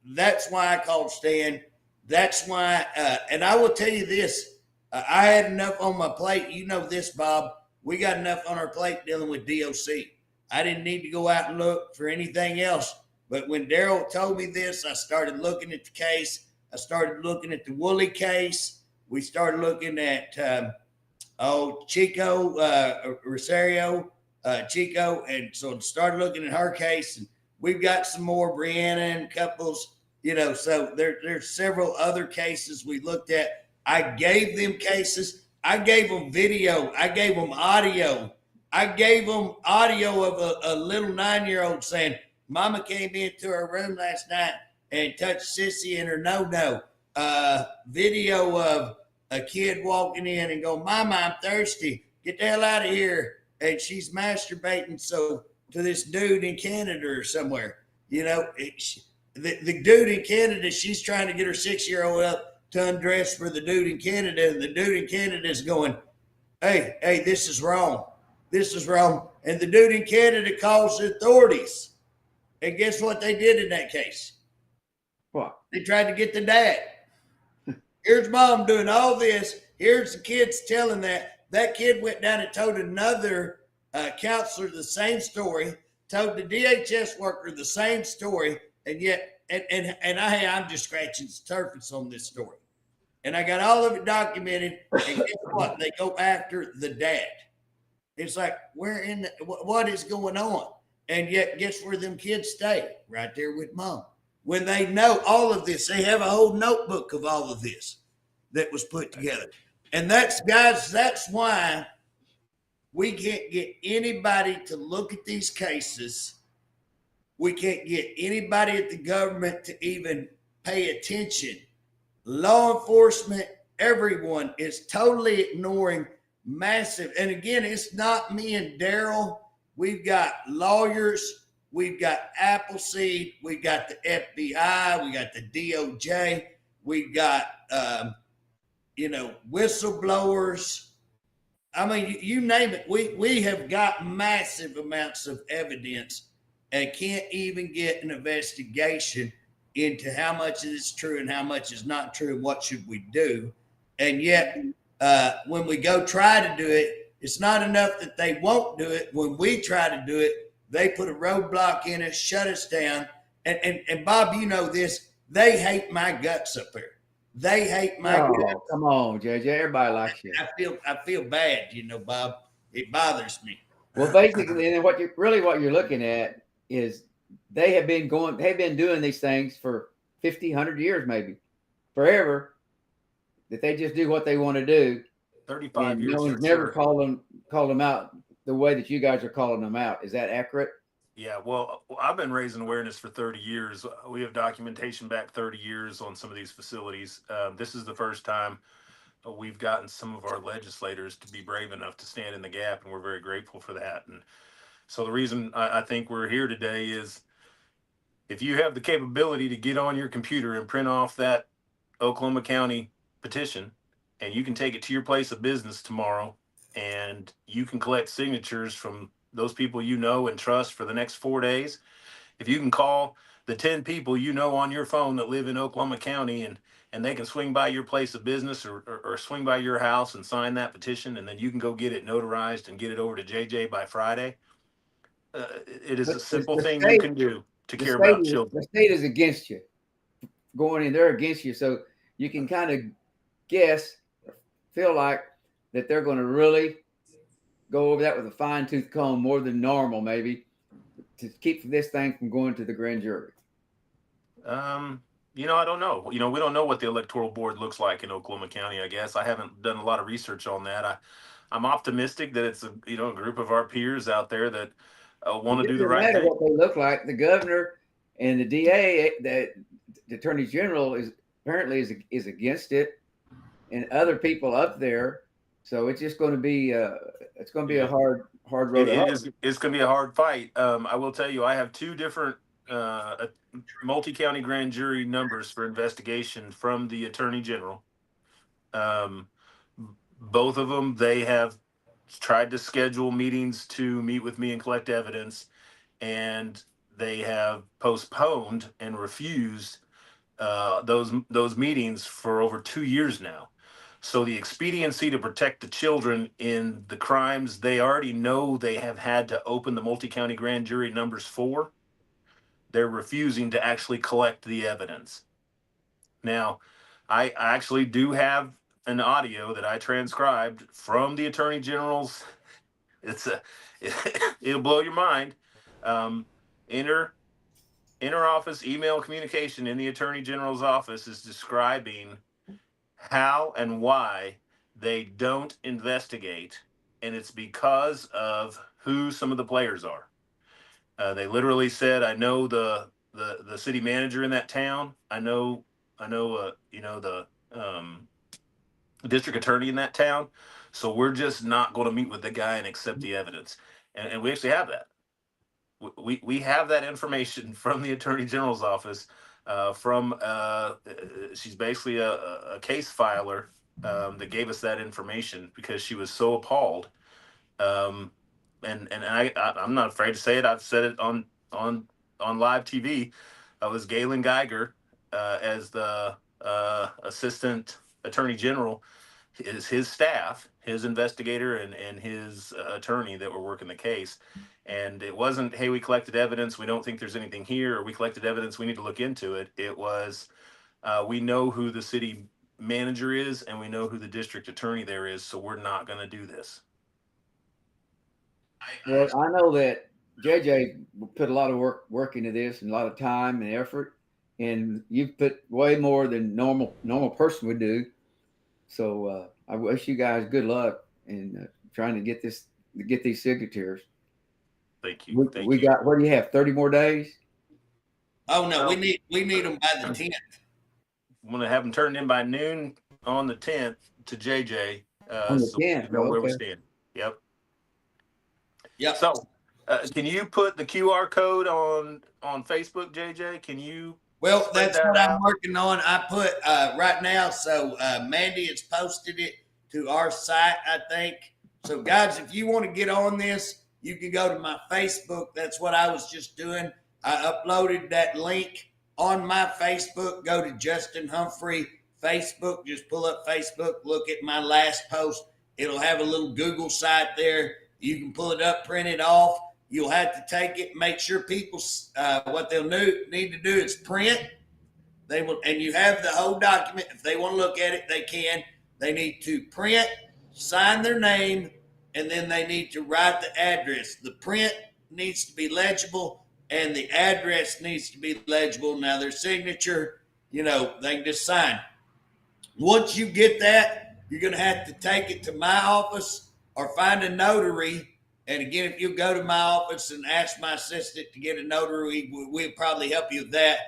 that's why I called Stan. That's why, and I will tell you this, I had enough on my plate. You know this, Bob. We got enough on our plate dealing with DOC. I didn't need to go out and look for anything else. But when Daryl told me this, I started looking at the case. I started looking at the Woolley case. We started looking at Chico, Rosario, Chico. And so started looking at her case. And we've got some more, Brianna and couples, so there's several other cases we looked at. I gave them cases. I gave them video. I gave them audio. I gave them audio of a little 9-year-old saying, Mama came into her room last night and touched Sissy in her no-no. Video of a kid walking in and go, Mama, I'm thirsty. Get the hell out of here. And she's masturbating to this dude in Canada or somewhere. The dude in Canada, she's trying to get her 6-year-old up to undress for the dude in Canada. And the dude in Canada is going, hey, this is wrong. This is wrong. And the dude in Canada calls the authorities. And guess what they did in that case? What? They tried to get the dad. Here's mom doing all this. Here's the kids telling that kid went down and told another counselor the same story, told the DHS worker the same story, and yet, I'm just scratching the surface on this story, and I got all of it documented. And guess what? They go after the dad. It's like, where in what is going on? And yet, guess where them kids stay? Right there with mom. When they know all of this, they have a whole notebook of all of this that was put together. And that's why we can't get anybody to look at these cases. We can't get anybody at the government to even pay attention. Law enforcement, everyone is totally ignoring massive. And again, it's not me and Daryl. We've got lawyers, we've got Appleseed, we've got the FBI, we got the DOJ, we've got whistleblowers. I mean, you name it. We have got massive amounts of evidence and can't even get an investigation into how much is true and how much is not true and what should we do. And yet, when we go try to do it, it's not enough that they won't do it. When we try to do it, they put a roadblock in us, shut us down. And Bob, you know this, they hate my guts up here. They hate my guts. Come on, JJ. Everybody likes you. I feel bad, Bob. It bothers me. Well, basically, and what you're looking at is they've been doing these things for 50, 100 years, maybe forever, that they just do what they want to do. 35 years. No one's never called them out the way that you guys are calling them out. Is that accurate? Yeah, well, I've been raising awareness for 30 years. We have documentation back 30 years on some of these facilities. This is the first time we've gotten some of our legislators to be brave enough to stand in the gap, and we're very grateful for that. And so the reason I think we're here today is if you have the capability to get on your computer and print off that Oklahoma County petition, and you can take it to your place of business tomorrow, and you can collect signatures from those people you know and trust for the next 4 days. If you can call the 10 people you know on your phone that live in Oklahoma County, and they can swing by your place of business or swing by your house and sign that petition, and then you can go get it notarized and get it over to JJ by Friday. It is a simple thing you can do to care about children. The state is against you. Going in, they're against you. So you can kind of guess, feel like that they're going to really go over that with a fine-tooth comb more than normal, maybe, to keep this thing from going to the grand jury. I don't know. We don't know what the electoral board looks like in Oklahoma County, I guess. I haven't done a lot of research on that. I'm optimistic that it's a group of our peers out there that want to do the right thing. What they look like. The governor and the DA, the attorney general, is apparently against it, and other people up there. So it's just going to be a hard road. It's going to be a hard fight. I will tell you, I have two different multi-county grand jury numbers for investigation from the attorney general. Both of them, they have tried to schedule meetings to meet with me and collect evidence, and they have postponed and refused those meetings for over 2 years now. So the expediency to protect the children in the crimes they already know they have had to open the multi-county grand jury numbers for, they're refusing to actually collect the evidence. Now, I actually do have an audio that I transcribed from the attorney general's. It'll blow your mind. Inter office email communication in the attorney general's office is describing how and why they don't investigate, and it's because of who some of the players are. They literally said, "I know the city manager in that town. I know the district attorney in that town. So we're just not going to meet with the guy and accept the evidence." And we actually have that. We have that information from the attorney general's office. She's basically a case filer that gave us that information because she was so appalled. And I'm not afraid to say it. I've said it on live TV. I was Galen Geiger as the assistant attorney general is his staff, his investigator and his attorney that were working the case. And it wasn't, hey, we collected evidence, we don't think there's anything here, or we collected evidence, we need to look into it. It was, we know who the city manager is and we know who the district attorney there is, so we're not going to do this. Well, I know that JJ put a lot of work into this and a lot of time and effort, and you've put way more than normal person would do. So I wish you guys good luck in trying to get these signatures. Thank you. We got, what do you have, 30 more days? Oh no, we need them by the 10th. I'm going to have them turned in by noon on the 10th to JJ. On the so 10th, we know where we okay. stand. Yep. Yep. So, can you put the QR code on Facebook, JJ? Can you? Well, that's what I'm working on. I put right now, so Mandy has posted it to our site, I think. So, guys, if you want to get on this, you can go to my Facebook. That's what I was just doing. I uploaded that link on my Facebook. Go to Justin Humphrey Facebook. Just pull up Facebook. Look at my last post. It'll have a little Google site there. You can pull it up, print it off. You'll have to take it, make sure people, what they'll need to do is print. They will, and you have the whole document. If they want to look at it, they can. They need to print, sign their name, and then they need to write the address. The print needs to be legible, and the address needs to be legible. Now, their signature, they can just sign. Once you get that, you're going to have to take it to my office or find a notary. And again, if you go to my office and ask my assistant to get a notary, we'll probably help you with that.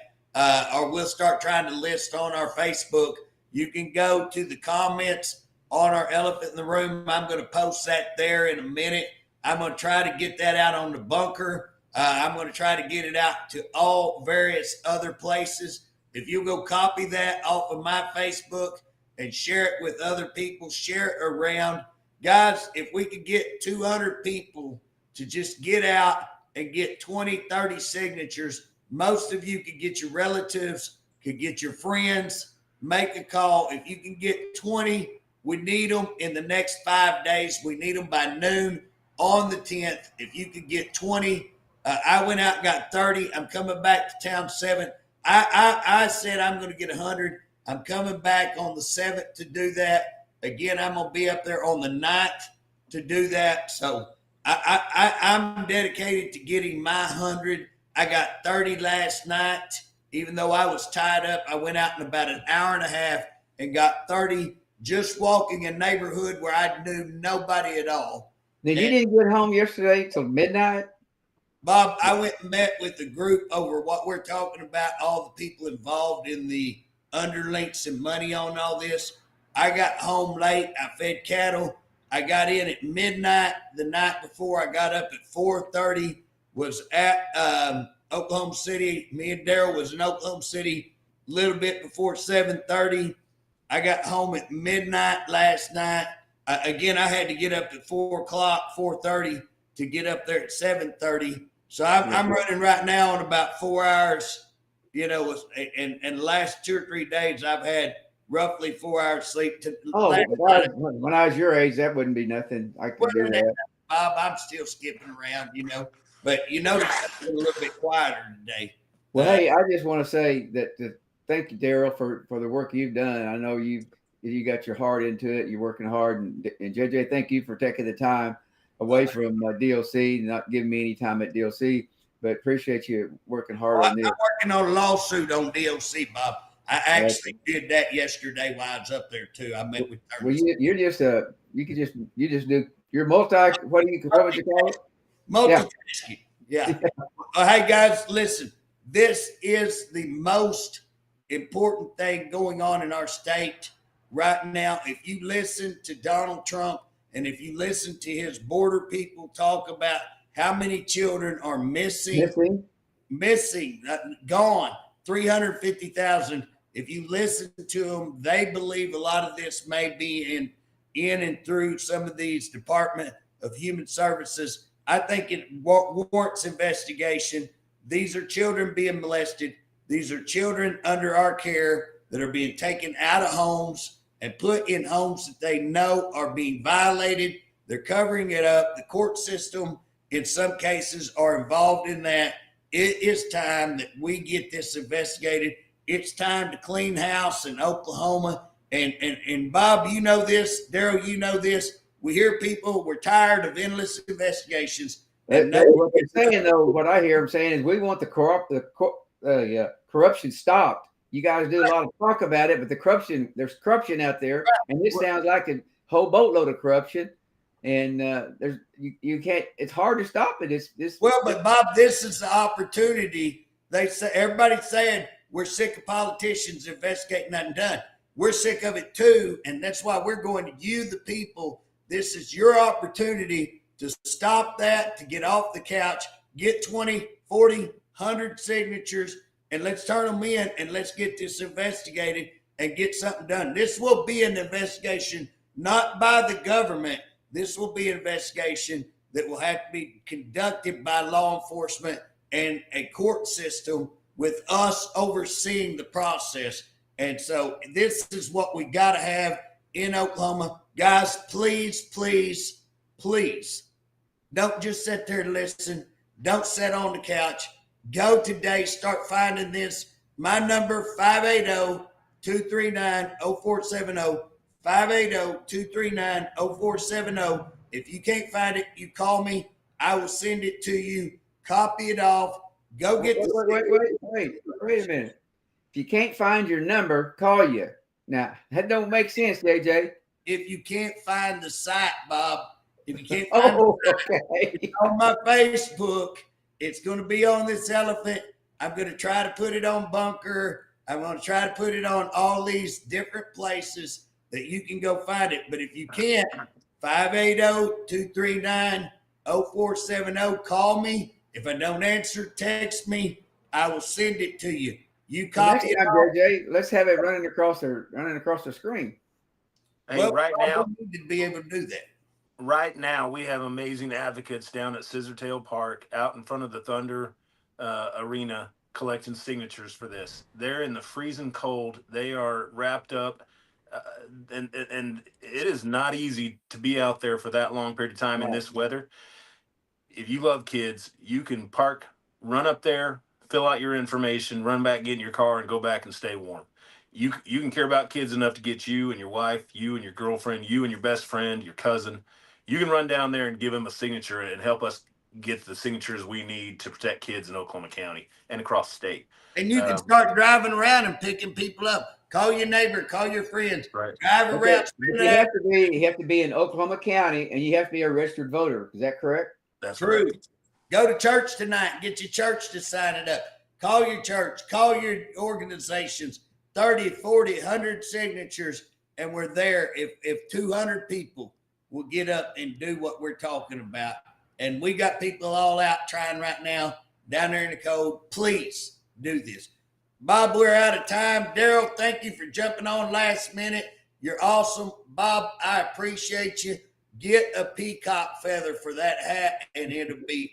Or we'll start trying to list on our Facebook. You can go to the comments on our Elephant in the Room. I'm going to post that there in a minute. I'm going to try to get that out on the bunker. I'm going to try to get it out to all various other places. If you go copy that off of my Facebook and share it with other people, share it around. Guys, if we could get 200 people to just get out and get 20, 30 signatures, most of you could get your relatives, could get your friends, make a call. If you can get 20, we need them in the next 5 days. We need them by noon on the 10th. If you could get 20, I went out and got 30. I'm coming back to town 7. I said I'm going to get 100. I'm coming back on the 7th to do that. Again, I'm going to be up there on the 9th to do that. So I'm dedicated to getting my 100. I got 30 last night. Even though I was tied up, I went out in about an hour and a half and got 30 just walking a neighborhood where I knew nobody at all. Then you didn't get home yesterday till midnight? Bob, I went and met with the group over what we're talking about, all the people involved in the underlinks and money on all this. I got home late. I fed cattle. I got in at midnight the night before. I got up at 4:30, was at Oklahoma City. Me and Daryl was in Oklahoma City a little bit before 7:30. I got home at midnight last night. Again, I had to get up at 4 o'clock, 4:30 to get up there at 7:30. So I'm running right now on about 4 hours, and the last 2 or 3 days I've had roughly 4 hours sleep. When I was your age, that wouldn't be nothing. I could do that. Bob, I'm still skipping around, but you notice I'm a little bit quieter today. Well, hey, I just want to say that thank you, Daryl, for the work you've done. I know you got your heart into it. You're working hard, and JJ, thank you for taking the time away from DLC and not giving me any time at DLC. But appreciate you working hard on this. I'm working on a lawsuit on DLC, Bob. I actually did that yesterday while I was up there too. I met with. Well, you're just you're what would you call it? Multitasking. Yeah. Hey guys, listen. This is the most important thing going on in our state right now. If you listen to Donald Trump and if you listen to his border people talk about how many children are missing, gone, 350,000. If you listen to them, they believe a lot of this may be in and through some of these Department of Human Services. I think it warrants investigation. These are children being molested. These are children under our care that are being taken out of homes and put in homes that they know are being violated. They're covering it up. The court system, in some cases, are involved in that. It is time that we get this investigated. It's time to clean house in Oklahoma. And Bob, you know this. Daryl, you know this. We hear people, we're tired of endless investigations. What they're saying, though, what I hear them saying is we want the corruption stopped. You guys do a lot of talk about it, but there's corruption out there, and this sounds like a whole boatload of corruption. And you can't. It's hard to stop it. But Bob, this is the opportunity. They say everybody's saying we're sick of politicians investigating nothing done. We're sick of it too, and that's why we're going to you, the people. This is your opportunity to stop that, to get off the couch, get 20, 40, 100 signatures, and let's turn them in and let's get this investigated and get something done. This will be an investigation not by the government. This will be an investigation that will have to be conducted by law enforcement and a court system with us overseeing the process. And so this is what we got to have in Oklahoma. Guys, please, please, please don't just sit there and listen. Don't sit on the couch. Go today. Start finding this. My number, 580-239-0470. 580-239-0470. If you can't find it, you call me. I will send it to you. Copy it off. Go get wait a minute. If you can't find your number, call you. Now, that don't make sense, JJ. If you can't find the site, Bob, if you can't find the site, it's on my Facebook. It's going to be on this elephant. I'm going to try to put it on Bunker. I'm going to try to put it on all these different places that you can go find it. But if you can't, 580-239-0470. Call me. If I don't answer, text me. I will send it to you. You copy it. JJ, let's have it running across the screen. Hey, well, right now, we need to be able to do that. Right now, we have amazing advocates down at Scissortail Park, out in front of the Thunder Arena, collecting signatures for this. They're in the freezing cold. They are wrapped up, and it is not easy to be out there for that long period of time in this weather. If you love kids, you can park, run up there, fill out your information, run back, get in your car, and go back and stay warm. You can care about kids enough to get you and your wife, you and your girlfriend, you and your best friend, your cousin. You can run down there and give them a signature and help us get the signatures we need to protect kids in Oklahoma County and across the state. And you can start driving around and picking people up. Call your neighbor, call your friends. Right. Drive around. You have to be in Oklahoma County, and you have to be a registered voter. Is that correct? That's true. Right. Go to church tonight. Get your church to sign it up. Call your church. Call your organizations. 30, 40, 100 signatures, and we're there if 200 people will get up and do what we're talking about. And we got people all out trying right now down there in the cold. Please do this. Bob, we're out of time. Daryl, thank you for jumping on last minute. You're awesome. Bob, I appreciate you. Get a peacock feather for that hat, and it'll be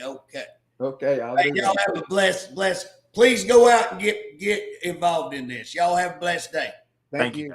okay. Okay. Hey, y'all have a blessed. Please go out and get involved in this. Y'all have a blessed day. Thank you.